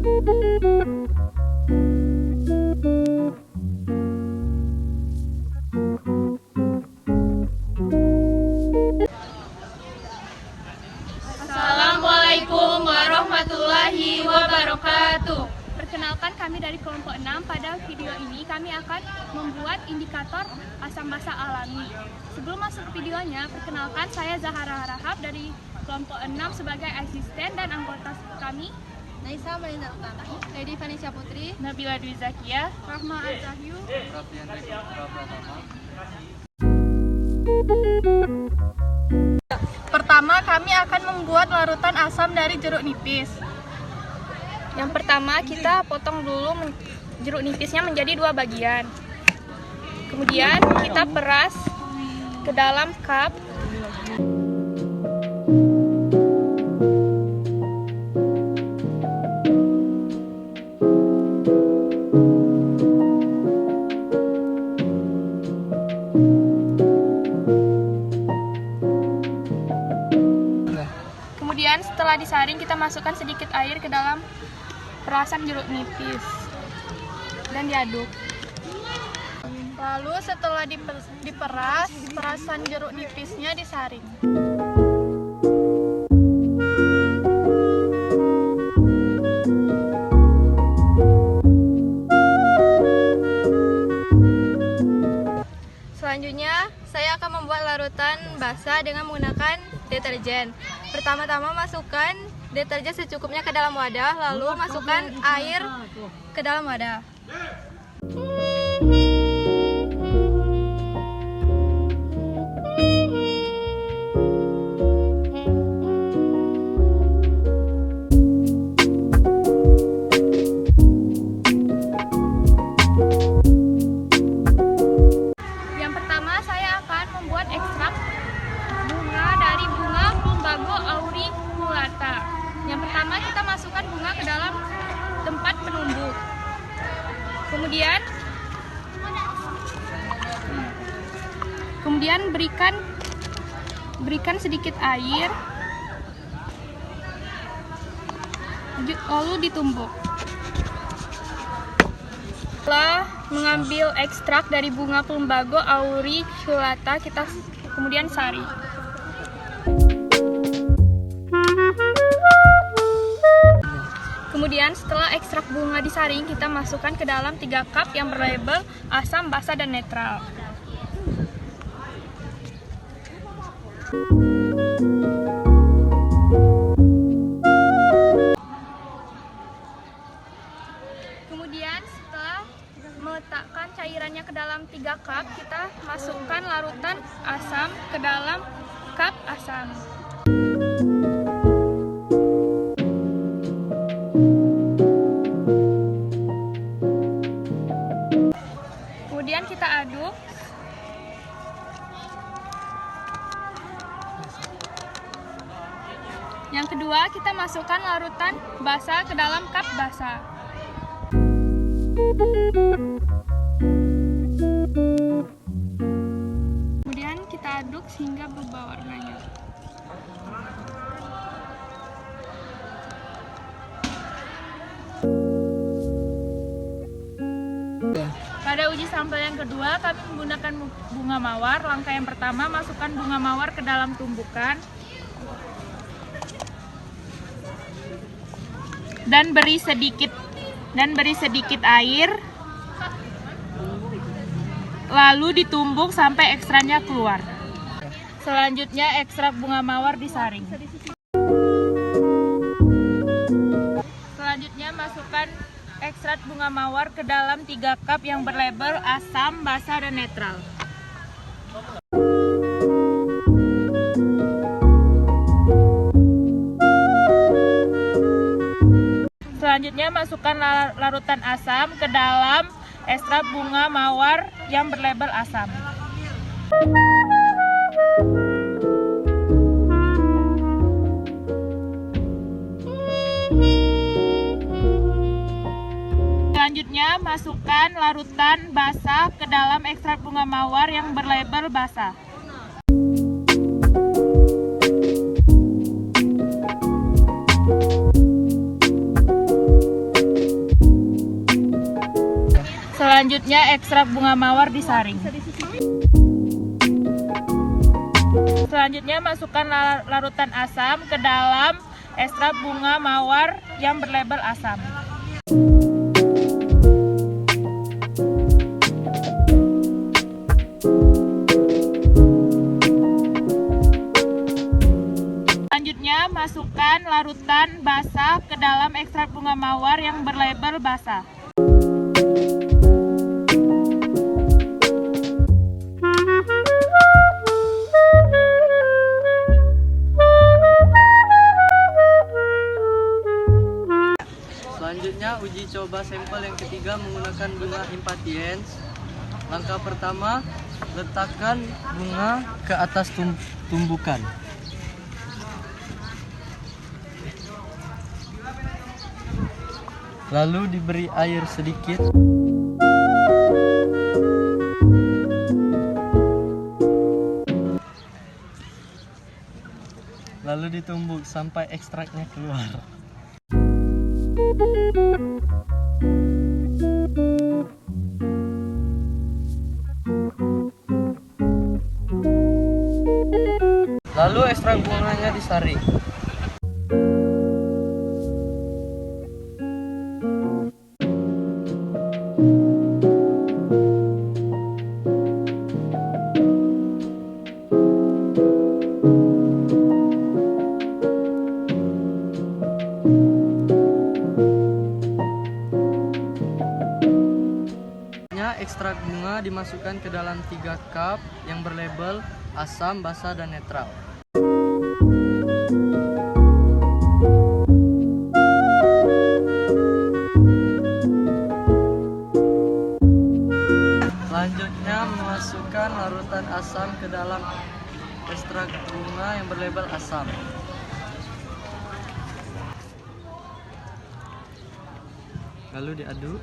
Assalamualaikum warahmatullahi wabarakatuh. Perkenalkan, kami dari kelompok 6. Pada video ini kami akan membuat indikator asam basa alami. Sebelum masuk ke videonya, perkenalkan saya Zahara Harahap dari kelompok 6 sebagai asisten, dan anggota kami Naisa Melinda Utama, Lady Vanisha Putri, Nabila Dwi Zakia, Rahma Azahyu. Pertama, kami akan membuat larutan asam dari jeruk nipis. Yang pertama, kita potong dulu jeruk nipisnya menjadi 2 bagian. Kemudian kita peras ke dalam cup. Kemudian setelah disaring, kita masukkan sedikit air ke dalam perasan jeruk nipis dan diaduk. Lalu setelah diperas, perasan jeruk nipisnya disaring. Selanjutnya, saya akan membuat larutan basah dengan menggunakan deterjen. Pertama-tama masukkan deterjen secukupnya ke dalam wadah, lalu masukkan air ke dalam wadah. Yang pertama, saya akan membuat ekstrak bunga dari bunga Plumbago auriculata. Yang pertama, kita masukkan bunga ke dalam tempat penumbuk. Kemudian berikan sedikit air, lalu ditumbuk. Setelah mengambil ekstrak dari bunga Plumbago auriculata, kita kemudian saring. Kemudian setelah ekstrak bunga disaring, kita masukkan ke dalam 3 cup yang berlabel asam, basa, dan netral. Kemudian setelah meletakkan cairannya ke dalam 3 cup, kita masukkan larutan asam ke dalam cup asam. Kemudian kita aduk. Yang kedua, kita masukkan larutan basa ke dalam cup basa. Kemudian kita aduk sehingga berubah warnanya. Pada uji sampel yang kedua, kami menggunakan bunga mawar. Langkah yang pertama, masukkan bunga mawar ke dalam tumbukan dan beri sedikit air, lalu ditumbuk sampai ekstraknya keluar. Selanjutnya, ekstrak bunga mawar disaring. Selanjutnya, masukkan ekstrak bunga mawar ke dalam 3 cup yang berlabel asam, basa, dan netral. Selanjutnya, masukkan larutan asam ke dalam ekstrak bunga mawar yang berlabel asam. Selanjutnya, masukkan larutan basa ke dalam ekstrak bunga mawar yang berlabel basa. Selanjutnya ekstrak bunga mawar disaring. Selanjutnya masukkan larutan asam ke dalam ekstrak bunga mawar yang berlabel asam. Selanjutnya masukkan larutan basah ke dalam ekstrak bunga mawar yang berlabel basah. Selanjutnya uji coba sampel yang ketiga menggunakan bunga impatiens. Langkah pertama, letakkan bunga ke atas tumbukan. Lalu diberi air sedikit. Lalu ditumbuk sampai ekstraknya keluar. Lalu ekstrak bunganya disaring. Ekstrak bunga dimasukkan ke dalam 3 cup yang berlabel asam, basa, dan netral. Selanjutnya memasukkan larutan asam ke dalam ekstrak bunga yang berlabel asam. Lalu diaduk.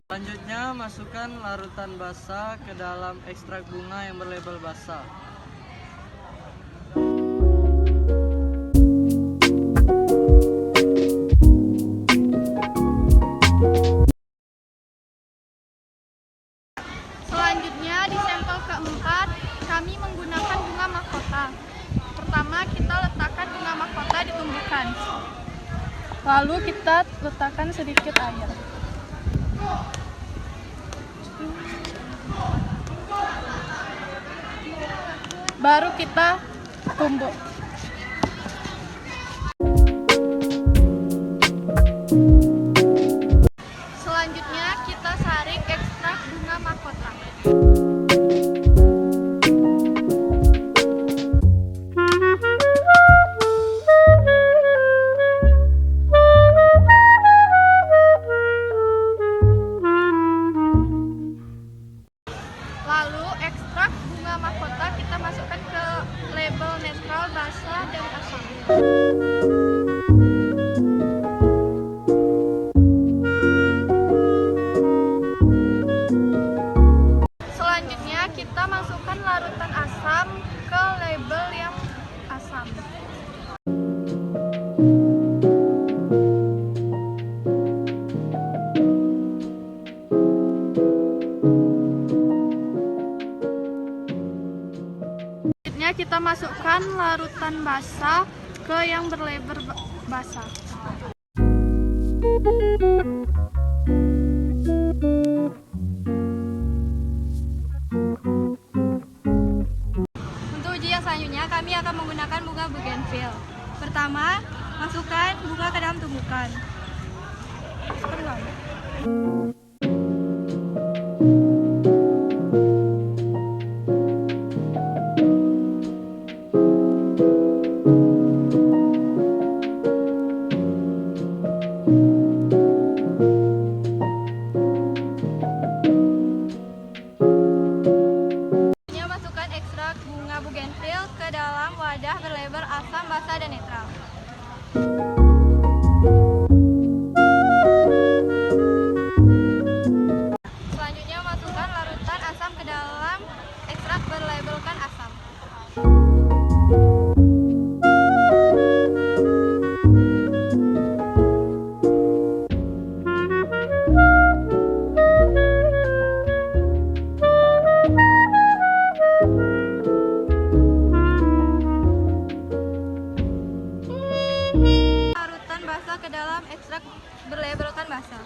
Selanjutnya masukkan larutan basah ke dalam ekstrak bunga yang berlabel basah. Selanjutnya di sampel keempat kami menggunakan bunga mahkota. Pertama kita letakkan bunga mahkota di tumbukan. Lalu kita letakkan sedikit air. Baru kita tumbuk. Selanjutnya kita saring ekstrak bunga mahkota. Lalu ekstrak bunga mahkota kita masukkan ke label netral, basah, dan asam. Selanjutnya kita masukkan larutan asam ke label yang asam. Selanjutnya kita masukkan larutan basah ke yang berlabel basah. Untuk uji yang selanjutnya, kami akan menggunakan bunga bougainville. Pertama, masukkan bunga ke dalam tumbukan. Masukkan lalu. Masukkan ekstrak bunga bougainville ke dalam wadah berlabel asam, basa, dan netral. Selanjutnya masukkan larutan asam ke dalam ekstrak berlabelkan asam. basa.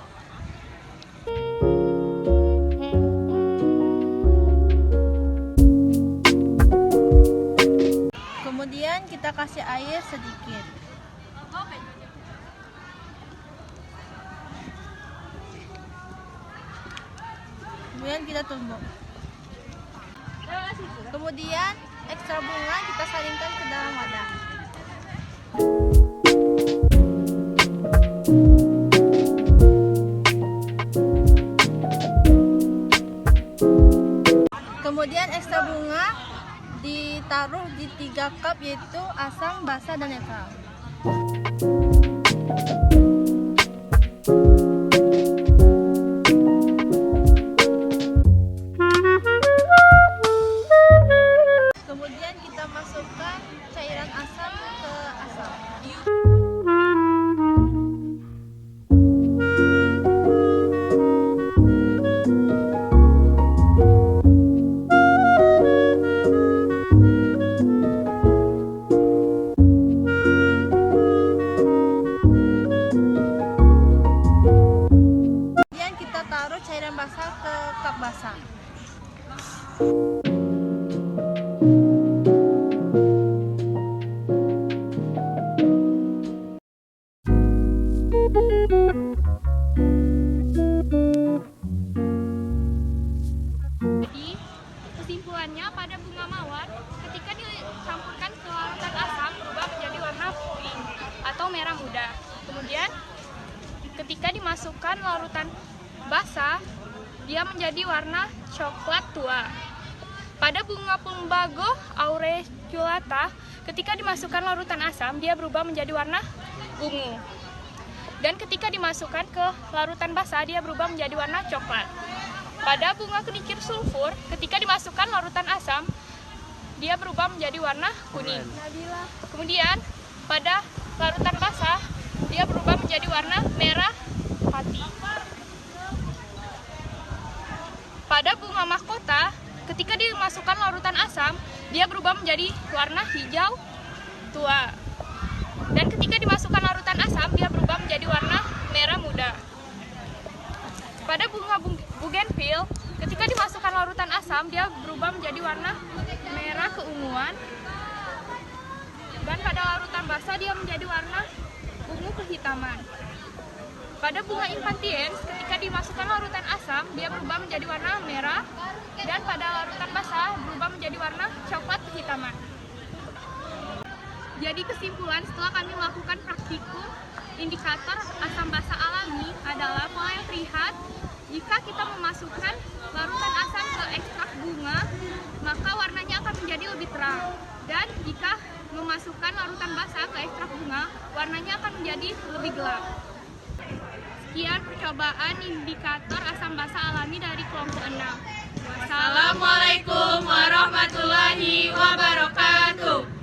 Kemudian kita kasih air sedikit. Kemudian kita tumbuk. Kemudian ekstra bunga kita saringkan ke dalam wadah. Kemudian ekstra bunga ditaruh di 3 cup, yaitu asam, basa, dan netral. Kemudian kita masukkan cairan asam ke asam. Kemudian kita taruh cairan basah ke cup basah. Jadi, kesimpulannya pada bunga mawar, ketika dicampurkan ke larutan asam berubah menjadi warna pink atau merah muda. Kemudian, ketika dimasukkan larutan basa, dia menjadi warna coklat tua. Pada bunga plumbago auriculata, ketika dimasukkan larutan asam, dia berubah menjadi warna ungu. Dan ketika dimasukkan ke larutan basa, dia berubah menjadi warna coklat. Pada bunga kenikir sulfur, ketika dimasukkan larutan asam, dia berubah menjadi warna kuning. Kemudian, pada larutan basah, dia berubah menjadi warna merah hati. Pada bunga mahkota, ketika dimasukkan larutan asam, dia berubah menjadi warna hijau tua. Dan ketika dimasukkan larutan asam, dia berubah menjadi warna merah muda. Pada bunga bougainville, ketika dimasukkan larutan asam, dia berubah menjadi warna merah keunguan. Dan pada larutan basa, dia menjadi warna ungu kehitaman. Pada bunga impatiens, ketika dimasukkan larutan asam, dia berubah menjadi warna merah. Dan pada larutan basa, berubah menjadi warna coklat kehitaman. Jadi kesimpulan setelah kami melakukan praktikum, indikator asam basa alami adalah pola yang terlihat jika kita memasukkan larutan asam ke ekstrak bunga, maka warnanya akan menjadi lebih terang. Dan jika memasukkan larutan basa ke ekstrak bunga, warnanya akan menjadi lebih gelap. Sekian percobaan indikator asam basa alami dari kelompok 6. Assalamualaikum warahmatullahi wabarakatuh.